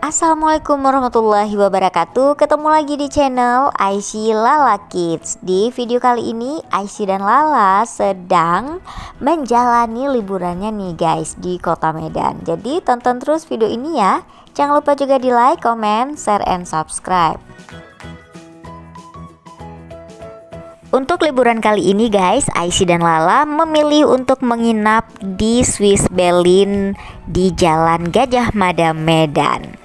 Assalamualaikum warahmatullahi wabarakatuh. Ketemu lagi di channel Aishi Lala Kids. Di video kali ini Aishi dan Lala sedang menjalani liburannya nih guys di kota Medan. Jadi tonton terus video ini ya. Jangan lupa juga di like, comment, share, and subscribe. Untuk liburan kali ini guys, Aishi dan Lala memilih untuk menginap di Swiss Berlin di Jalan Gajah Mada Medan.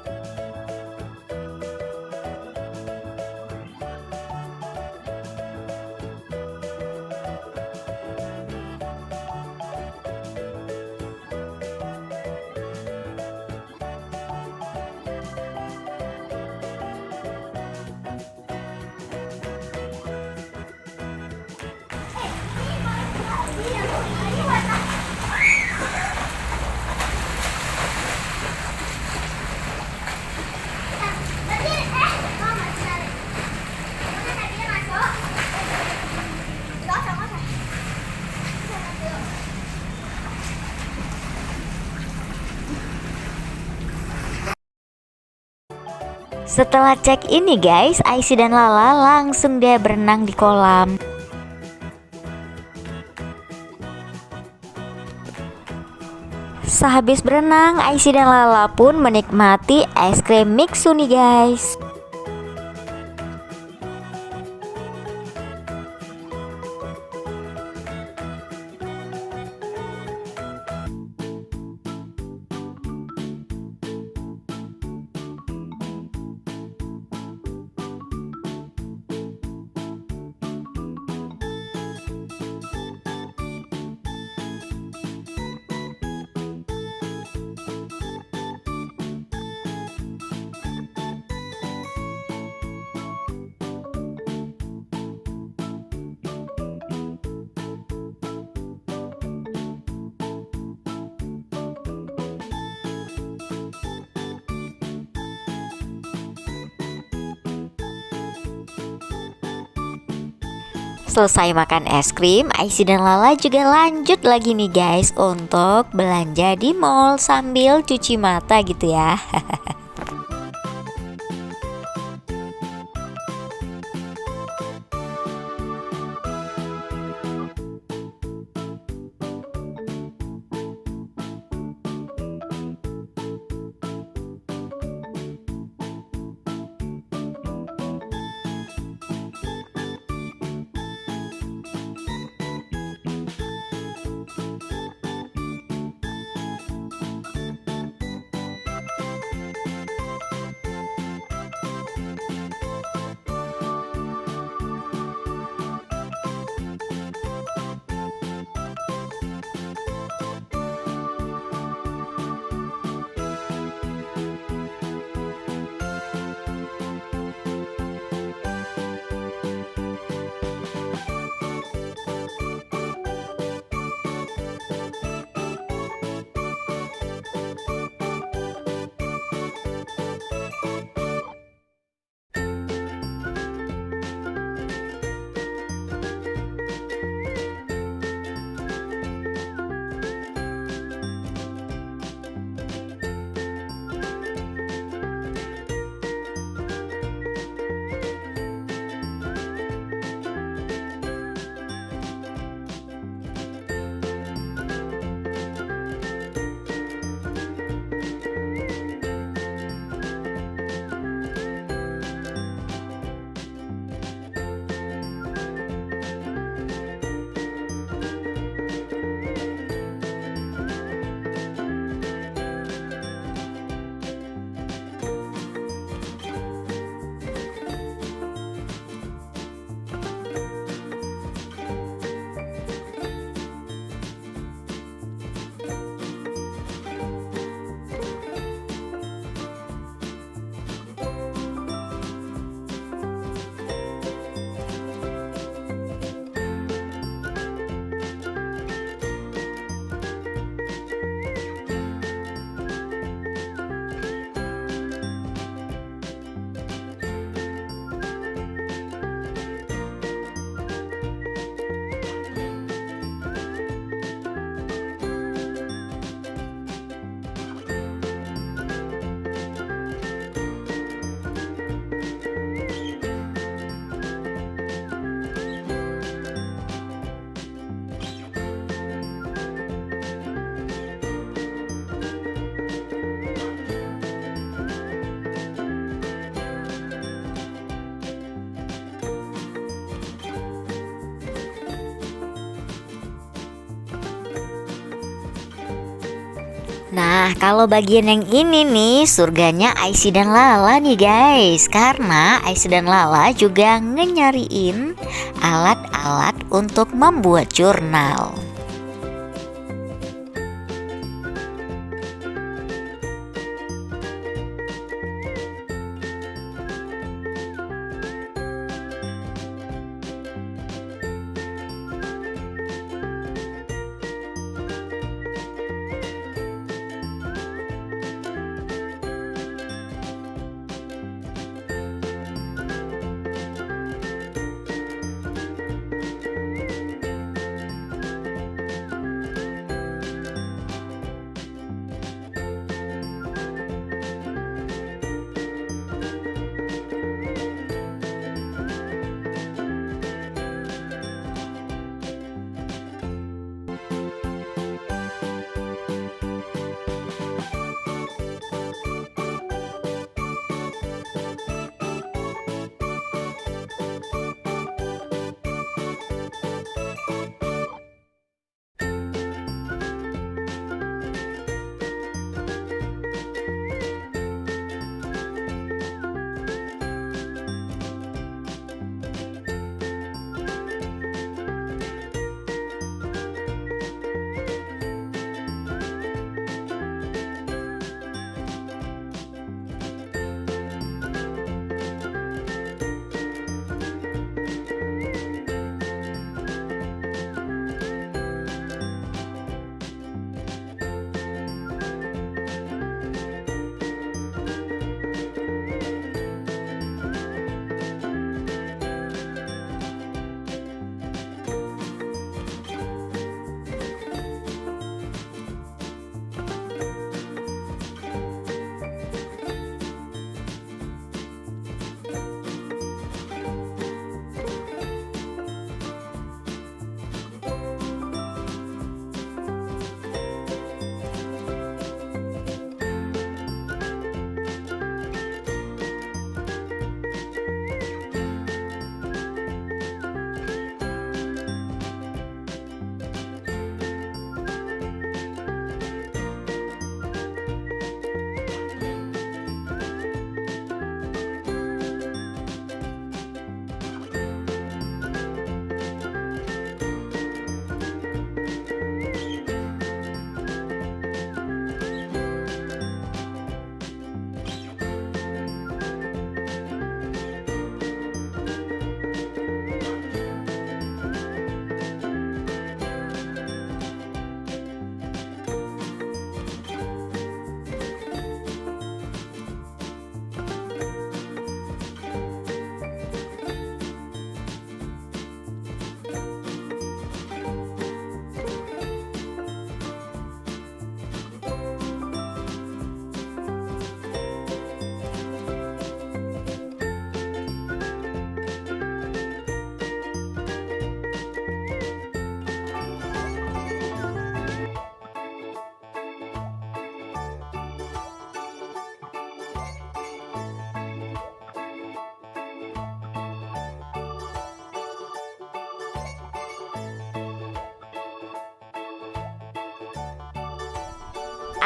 Setelah cek ini guys, Aishi dan Lala langsung deh berenang di kolam. Sehabis berenang, Aishi dan Lala pun menikmati es krim Mixu nih guys. Selesai makan es krim, Aishi dan Lala juga lanjut lagi nih guys untuk belanja di mall sambil cuci mata gitu ya. Nah, kalau bagian yang ini nih surganya Aisy dan Lala nih guys. Karena Aisy dan Lala juga ngenyariin alat-alat untuk membuat jurnal.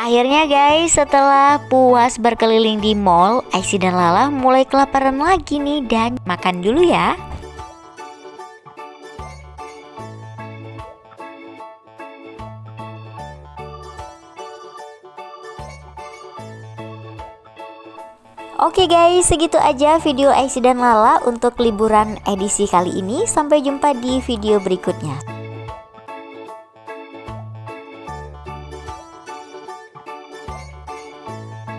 Akhirnya guys, setelah puas berkeliling di mall, Aisy dan Lala mulai kelaparan lagi nih dan makan dulu ya. Oke guys, segitu aja video Aisy dan Lala untuk liburan edisi kali ini. Sampai jumpa di video berikutnya.